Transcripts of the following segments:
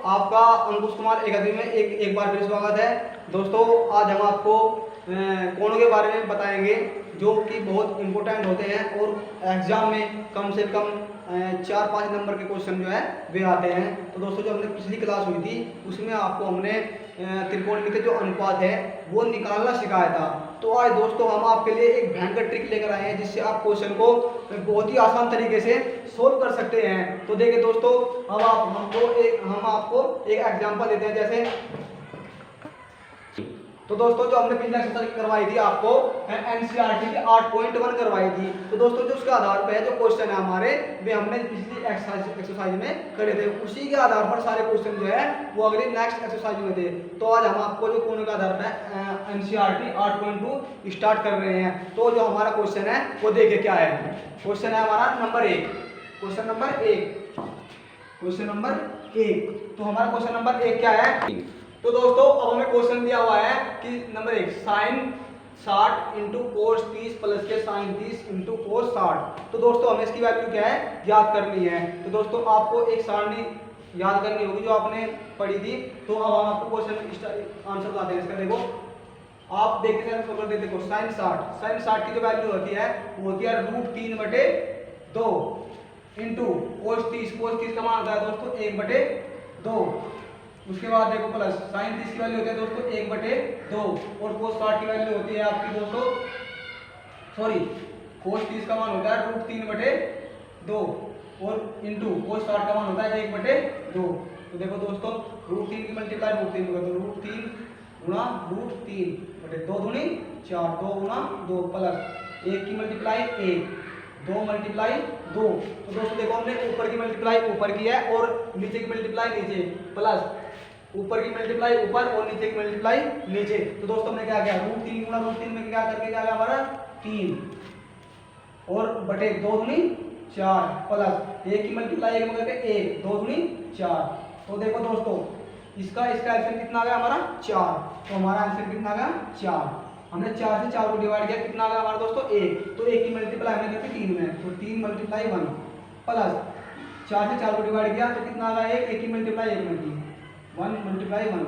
आपका अंकुश कुमार एकेडमी में एक बार फिर स्वागत है। दोस्तों आज हम आपको कोणों के बारे में बताएंगे जो कि बहुत इम्पोर्टेंट होते हैं और एग्जाम में कम से कम 4-5 नंबर के क्वेश्चन जो है वे आते हैं। तो दोस्तों जो हमने पिछली क्लास हुई थी उसमें आपको हमने त्रिकोणमिति जो अनुपात है वो निकालना सिखाया था। तो आज दोस्तों हम आपके लिए एक भयंकर ट्रिक लेकर आए हैं जिससे आप क्वेश्चन को बहुत ही आसान तरीके से सोल्व कर सकते हैं। तो देखिए दोस्तों अब हम आपको एक एग्जांपल देते हैं। जैसे तो दोस्तों जो हमने पिछले एक्सरसाइज करवाई थी आपको एनसीईआरटी की 8.1 करवाई थी। तो दोस्तों जो उसके आधार पर जो क्वेश्चन है हमारे वे हमने पिछली एक्सरसाइज में करे थे, उसी के आधार पर सारे क्वेश्चन जो है वो अगले नेक्स्ट एक्सरसाइज में थे। तो आज हम आपको जो कोणों के आधार पर एनसीईआरटी 8.2 स्टार्ट कर रहे हैं। तो जो हमारा क्वेश्चन है वो देखिए क्या है। क्वेश्चन है हमारा नंबर 1। क्वेश्चन नंबर 1 तो हमारा क्वेश्चन नंबर 1 क्या है। तो दोस्तों अब हमें क्वेश्चन दिया हुआ है कि number 1 sine 60 into cos 30 plus के साइन 30 इंटू कोस 60। तो दोस्तों हमें इसकी वैल्यू क्या है याद करनी है। तो दोस्तों आपको एक सारणी याद करनी होगी जो आपने पढ़ी थी। तो अब हम आपको क्वेश्चन आंसर बताते हैं इसका। देखो आप देखते हैं सोल्व करते देखो साइन 60 की जो वैल्यू होती है वो होती है √3/2 इंटू कोस 30 का मान होता है दोस्तों 1/2। उसके बाद देखो प्लस साइन 30 की वैल्यू होती है दोस्तों 1/2 और कोस 60 की वैल्यू होती है आपकी दोस्तों कोस 30 का मान होता है √3/2 और इंटू कोस 60 का मान होता है 1/2। तो देखो दोस्तों √3 की मल्टीप्लाई √3 होगा तो √3 गुणा √3/2 दूनी 4 2 गुणा 2 प्लस 1 की मल्टीप्लाई 1 2 मल्टीप्लाई 2। तो दोस्तों देखो हमने ऊपर की मल्टीप्लाई ऊपर की है और नीचे की मल्टीप्लाई नीचे प्लस ऊपर की मल्टीप्लाई ऊपर और नीचे की मल्टीप्लाई नीचे। तो दोस्तों हमने क्या किया √3 गुणा √3 में क्या करके क्या आया हमारा 3 और बटे 2 दूनी 4 प्लस 1 की मल्टीप्लाई 1 में करके 1 2 दूनी 4। तो देखो दोस्तों इसका आंसर कितना आ गया हमारा 4। तो हमारा आंसर कितना आ गया 4। हमने 4 से 4 को डिवाइड किया कितना आ गया हमारा दोस्तों 1। तो 1 की मल्टीप्लाई हमने करके 3 में तो 3 मल्टीप्लाई 1 प्लस 4 से 4 को डिवाइड किया तो कितना आ गया 1 की मल्टीप्लाई 1 में की 1 मल्टीप्लाई 1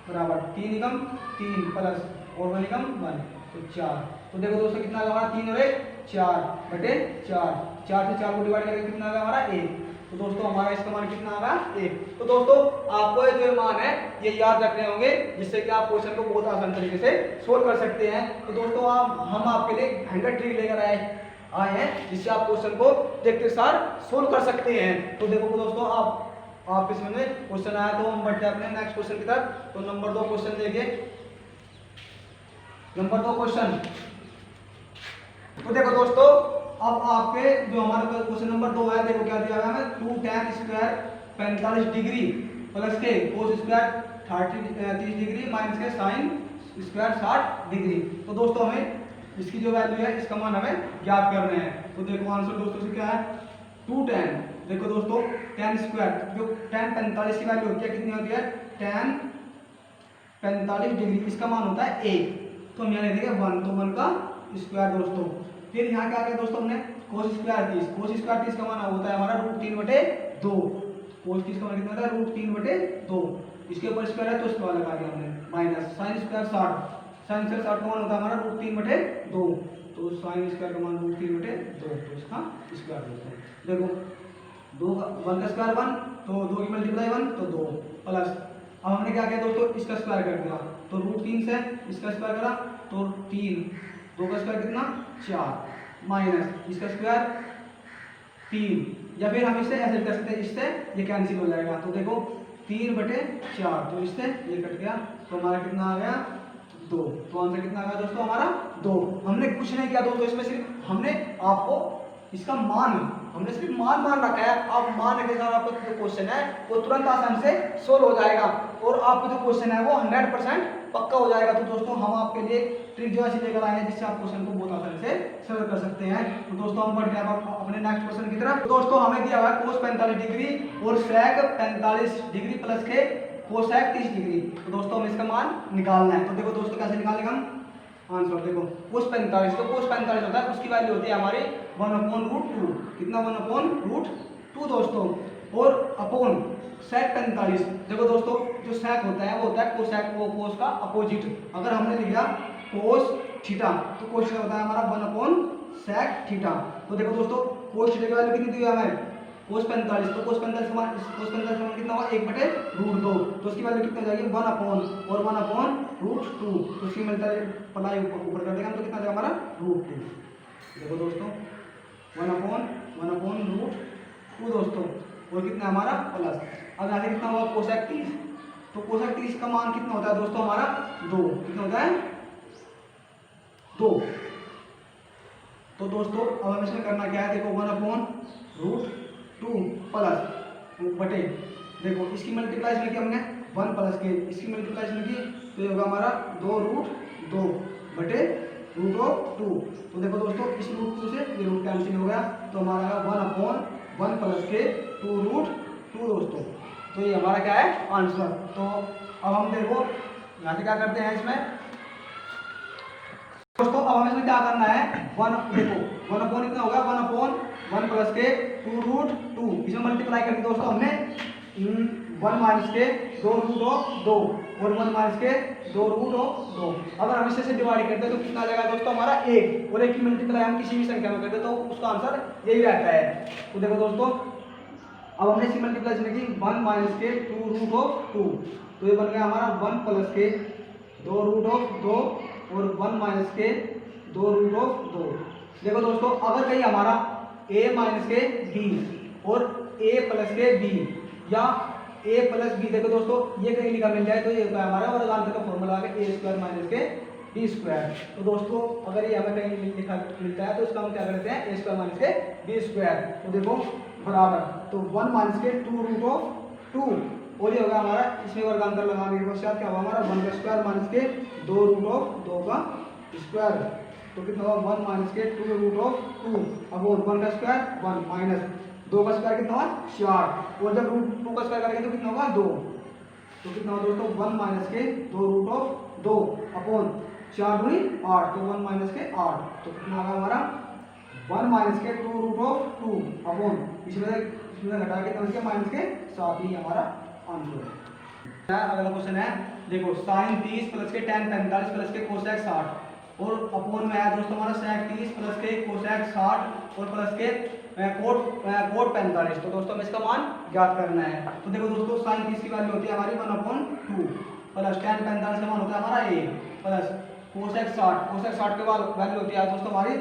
बराबर 3 एकम 3 प्लस और 1 एकम 1 तो 4। तो देखो दोस्तों कितना आ गया हमारा 3 और 1 4/4 4 से 4 को डिवाइड करके कितना आ गया हमारा 1। तो दोस्तों हमारा इसका मान कितना आ गया 1। तो दोस्तों आपको ये जो मान है ये याद रखने होंगे जिससे कि आप क्वेश्चन को बहुत आसान तरीके से सोल्व कर सकते हैं। तो दोस्तों हम आपके लिए भयंकर ट्रिक लेकर आए हैं जिससे आप क्वेश्चन को देखते सार सोल्व कर सकते हैं। तो देखो दोस्तों आप इसमें क्वेश्चन आया तो हम बढ़ते हैं अपने नेक्स्ट क्वेश्चन की तरफ। तो नंबर 2 क्वेश्चन देखिए। नंबर 2 क्वेश्चन तो देखो दोस्तों अब आपके जो हमारा क्वेश्चन नंबर 2 है देखो क्या दिया गया है 2 tan स्क्वायर 45 डिग्री प्लस के कोस स्क्वायर 30 डिग्री माइनस के साइन स्क्वायर 60 डिग्री। तो दोस्तों हमें इसकी जो वैल्यू है इसका मान हमें ज्ञात करना है। तो देखो आंसर दोस्तों से क्या है 2 tan देखो दोस्तों tan स्क्वायर जो tan 45 की वैल्यू होती है कितनी होती है tan 45 डिग्री इसका मान होता है 1। तो हम यहाँ ले देंगे 1 तो 1 का स्क्वायर दोस्तों। फिर यहाँ क्या किया दोस्तों हमने कोस स्क्वायर 30 का मान होता है हमारा √3/2 कोस 30 का मान कितना होता है √3/2 इसके ऊपर स्क्वायर है तो स्क्वायर लगा दिया हमने माइनस साइन स्क्वायर 60 का मान होता है हमारा √3/2 तो साइन स्क्वायर का मान √3/2 तो इसका स्क्वायर दोस्तों देखो 1 का स्क्वायर 1 तो 2 की मल्टीप्लाई 1 तो 2 प्लस अब हमने क्या किया दोस्तों इसका स्क्वायर कर दिया तो √3 से इसका स्क्वायर करा तो 3 2 का स्क्वायर कितना 4 माइनस इसका स्क्वायर 3 या फिर हम इससे ऐसे कर सकते हैं इससे ये कैंसिल हो जाएगा। तो देखो 3/4 तो इससे ये कट गया तो हमारा कितना आ गया 2। तो आंसर कितना आ गया दोस्तों हमारा 2। हमने कुछ नहीं किया दोस्तों इसमें सिर्फ हमने आपको इसका मान हमने सिर्फ मान रखा है। आप मान के साथ आपका जो क्वेश्चन है वो तुरंत आसान से सोल्व हो जाएगा और आपका जो क्वेश्चन है वो 100% पक्का हो जाएगा। तो दोस्तों हम आपके लिए ट्रिक जो ऐसी लेकर आए हैं जिससे आप क्वेश्चन को बहुत आसानी से सॉल्व कर सकते हैं। तो दोस्तों हम बढ़ते हैं अपने नेक्स्ट क्वेश्चन की तरफ। तो दोस्तों हमें दिया हुआ है कोस 45 डिग्री और सेक 45 डिग्री प्लस के कोसेक 30 डिग्री। तो दोस्तों हमें इसका मान निकालना है। तो देखो दोस्तों कैसे निकालेंगे हम आंसर देखो कोस 45 तो कोस 45 होता है उसकी वैल्यू होती है हमारी 1/√2 कितना 1/√2 दोस्तों और अपॉन sec 45। देखो दोस्तों जो sec होता है वो होता है cosec, वो cos का अपोजिट। अगर हमने लिखा cos थीटा तो cos थीटा होता है हमारा 1 अपॉन sec थीटा। तो देखो दोस्तों cos थीटा की वैल्यू कितनी दी है हमें cos 45, तो cos 45 समान कितना होगा 1/√2। तो उसकी वैल्यू कितनी हो जाएगी 1 अपॉन और 1 अपॉन √2। तो इसकी मल्टीप्लाई ऊपर कर देंगे तो कितना आ जाएगा हमारा √2। देखो दोस्तों 1 अपॉन √2 दोस्तों, और कितना हमारा प्लस। अब यहाँ से कितना होगा कोसेक 30, तो कोसेक 30 का मान कितना होता है दोस्तों हमारा 2। कितना होता है 2। तो दोस्तों अब हमें इसमें करना क्या है, देखो 1 अपॉन √2 प्लस बटे, देखो इसकी मल्टीप्लाई इसमें की हमने 1 प्लस के, इसकी मल्टीप्लाई इसमें की तो ये होगा हमारा 2√2 बटे √2। तो देखो दोस्तों इस √2 से ये रूट कैंसिल हो गया, तो हमारा 1 अपॉन 1 प्लस के 2√2 दोस्तों। तो ये हमारा क्या है आंसर। तो अब हम देखो यहाँ से क्या करते हैं इसमें दोस्तों, अब हमें इसमें क्या करना है 1, देखो 1 अपॉन कितना होगा 1 अपॉन 1 प्लस के 2√2, इसमें मल्टीप्लाई करके दोस्तों हमने 1 माइनस के 2√2 और 1 माइनस के 2√2। अगर हम इससे डिवाइड करते हैं तो कितना आ जाएगा दोस्तों हमारा 1, और 1 की मल्टीप्लाई हम किसी भी संख्या में करते हैं तो उसका आंसर यही रहता है। तो देखो दोस्तों अब हमने इसकी मल्टीप्लाई इसमें की 1 माइनस के 2√2, तो ये बन गया हमारा 1 प्लस के 2√2 और 1 माइनस के 2√2। देखो दोस्तों अगर कहीं हमारा a माइनस के b और a प्लस के b या a प्लस b, देखो दोस्तों ये कहीं लिखा मिल जाए तो ये होता है हमारा वर्गांतर का फॉर्मूला आ गया a² माइनस के b²। तो दोस्तों अगर ये हमें कहीं लिखा मिलता है तो उसका हम क्या करते हैं a² माइनस के b²। तो देखो बराबर, तो 1 माइनस के 2√2 और ये होगा हमारा, इसमें वर्गांतर लगाने के पश्चात क्या होगा हमारा 1² माइनस के 2√2 का स्क्वायर। तो कितना होगा 1 माइनस के 2√2 अपॉन 1 का स्क्वायर 1 माइनस 2 का स्क्वायर कितना होगा 4, और जब √2 का स्क्वायर करेंगे तो कितना होगा 2। तो कितना होगा दोस्तों 1 माइनस के 2√2 अपॉन 4 दूनी 8, तो 1 माइनस के 8। तो कितना होगा हमारा 1 माइनस के 2√2 अपॉन इसमें घटा के कितना माइनस के 7, ही हमारा आंसर है। अगला क्वेश्चन है देखो sin 30 प्लस के tan 45 प्लस के कोसेक 60 और अपॉन में है दोस्तों हमारा sec 30 प्लस के कोसेक 60 और प्लस के कोट 45। तो दोस्तों हमें इसका मान ज्ञात करना है। तो देखो दोस्तों sin 30 की वैल्यू होती है हमारी 1/2 प्लस tan 45 का मान होता है हमारा 1 प्लस कोसेक 60 के बाद वैल्यू होती है दोस्तों हमारी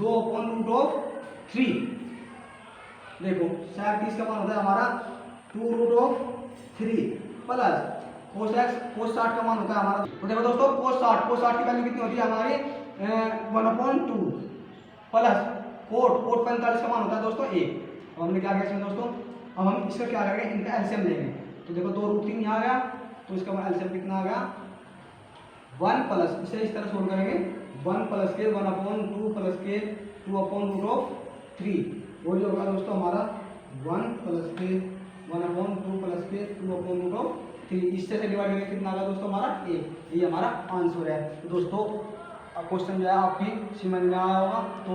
2/√3। देखो sec 30 का मान होता है हमारा 2√3 प्लस cos 60 का मान होता है हमारा, तो देखो दोस्तों cos 60 की वैल्यू कितनी होती है हमारी 1/2 प्लस कोट 45 का मान होता है दोस्तों 1। तो हमने क्या किया इसमें दोस्तों, अब हम इसका क्या करेंगे इनका एलसीएम लेंगे। तो देखो 2√3 यहाँ आ गया, तो इसका एलसीएम कितना आ गया 1 प्लस, इसे इस तरह सोल्व करेंगे 1 प्लस के 1/2 प्लस के 2/√3, वो जो होगा दोस्तों हमारा 1 प्लस के 1/2 प्लस के 2/√3, इससे डिवाइड करके कितना आएगा दोस्तों हमारा 1। ये हमारा आंसर है। तो दोस्तों क्वेश्चन जो है आपकी समझ में आया होगा, तो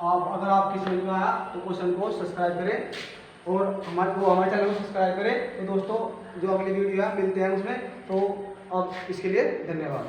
आप अगर आपकी समझ में आया तो क्वेश्चन को सब्सक्राइब करें और हमारे चैनल को सब्सक्राइब करें। तो दोस्तों जो अगली वीडियो है मिलते हैं उसमें, तो अब इसके लिए धन्यवाद।